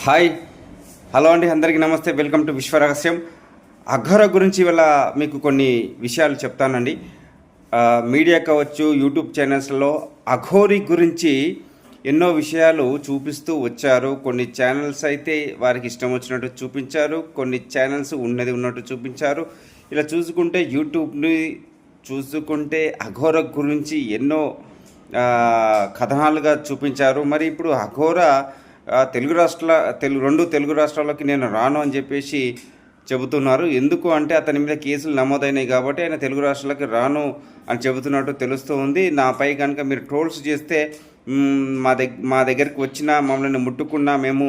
Hi hello అండి, అందరికీ నమస్తే. Welcome to విశ్వరహస్యం. అఘోర గురించి ఇవాళ మీకు కొన్ని విషయాలు చెప్తానండి. మీడియా కావచ్చు, యూట్యూబ్ ఛానల్స్లో అఘోరి గురించి ఎన్నో విషయాలు చూపిస్తూ వచ్చారు. కొన్ని ఛానల్స్ అయితే వారికి ఇష్టం వచ్చినట్టు చూపించారు, కొన్ని ఛానల్స్ ఉన్నది ఉన్నట్టు చూపించారు. ఇలా చూసుకుంటే యూట్యూబ్ని చూసుకుంటే అఘోర గురించి ఎన్నో కథనాలుగా చూపించారు. మరి ఇప్పుడు అఘోర రెండు తెలుగు రాష్ట్రాల్లోకి నేను రాను అని చెప్పేసి చెబుతున్నారు. ఎందుకు అంటే అతని మీద కేసులు నమోదైనాయి కాబట్టి ఆయన తెలుగు రాష్ట్రాలకి రాను అని చెబుతున్నట్టు తెలుస్తూ ఉంది. నాపై కనుక మీరు ట్రోల్స్ చేస్తే మా దగ్గరికి వచ్చినా మమ్మల్ని ముట్టుకున్నా మేము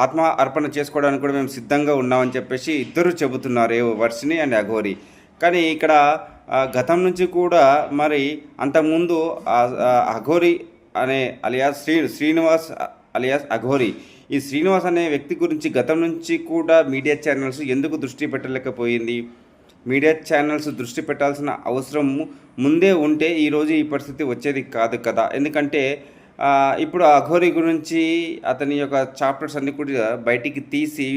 ఆత్మ అర్పణ చేసుకోవడానికి కూడా మేము సిద్ధంగా ఉన్నామని చెప్పేసి ఇద్దరు చెబుతున్నారు, వర్షిని అండ్ అఘోరి. కానీ ఇక్కడ గతం నుంచి కూడా మరి అంతకుముందు అఘోరి అనే అలియాస్ శ్రీనివాస్ అలియాస్ అఘోరి, ఈ శ్రీనివాస్ అనే వ్యక్తి గురించి గతం నుంచి కూడా మీడియా ఛానల్స్ ఎందుకు దృష్టి పెట్టలేకపోయింది? మీడియా ఛానల్స్ దృష్టి పెట్టాల్సిన అవసరం ముందే ఉంటే ఈరోజు ఈ పరిస్థితి వచ్చేది కాదు కదా. ఎందుకంటే ఇప్పుడు అఘోరి గురించి అతని యొక్క చాప్టర్స్ అన్ని కూడా బయటికి తీసి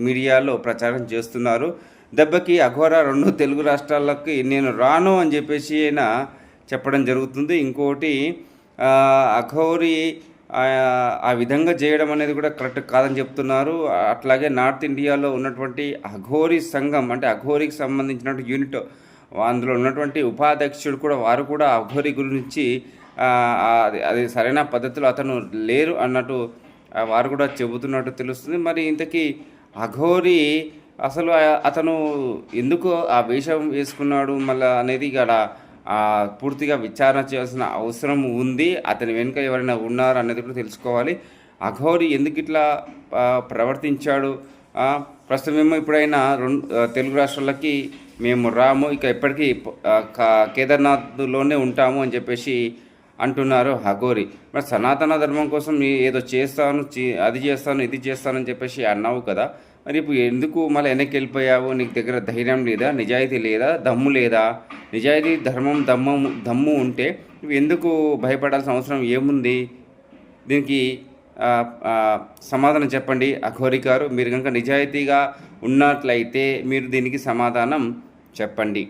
మీడియాలో ప్రచారం చేస్తున్నారు. దెబ్బకి అఘోర రెండు తెలుగు రాష్ట్రాలకి నేను రాను అని చెప్పేసి అయినా చెప్పడం జరుగుతుంది. ఇంకోటి అఘోరి ఆ విధంగా చేయడం అనేది కూడా కరెక్ట్ కాదని చెప్తున్నారు. అట్లాగే నార్త్ ఇండియాలో ఉన్నటువంటి అఘోరి సంఘం, అంటే అఘోరికి సంబంధించినటువంటి యూనిట్, అందులో ఉన్నటువంటి ఉపాధ్యక్షుడు కూడా వారు కూడా అఘోరి గురించి అది సరైన పద్ధతిలో అతను లేరు అన్నట్టు వారు కూడా చెబుతున్నట్టు తెలుస్తుంది. మరి ఇంతకీ అఘోరి అసలు అతను ఎందుకు ఆ వేషం వేసుకున్నాడు మళ్ళీ అనేది ఇక్కడ పూర్తిగా విచారణ చేయాల్సిన అవసరం ఉంది. అతని వెనుక ఎవరైనా ఉన్నారు అనేది కూడా తెలుసుకోవాలి. అఘోరి ఎందుకు ఇట్లా ప్రవర్తించాడు? ప్రస్తుతం మేము ఇప్పుడైనా తెలుగు రాష్ట్రాలకి మేము రాము, ఇక ఎప్పటికీ కేదార్నాథ్లోనే ఉంటాము అని చెప్పేసి అంటున్నారు అఘోరి. మరి సనాతన ధర్మం కోసం ఏదో చేస్తాను, అది చేస్తాను, ఇది చేస్తానని చెప్పేసి అన్నావు కదా, మరి ఇప్పుడు ఎందుకు మళ్ళీ వెనక్కి వెళ్ళిపోయావు? నీకు దగ్గర ధైర్యం లేదా, నిజాయితీ లేదా, దమ్ము లేదా? నిజాయితీ, ధర్మం, దమ్ము ఉంటే నువ్వు ఎందుకు భయపడాల్సిన అవసరం ఏముంది? దీనికి సమాధానం చెప్పండి అఘోరి గారు. మీరు కనుక నిజాయితీగా ఉన్నట్లయితే మీరు దీనికి సమాధానం చెప్పండి.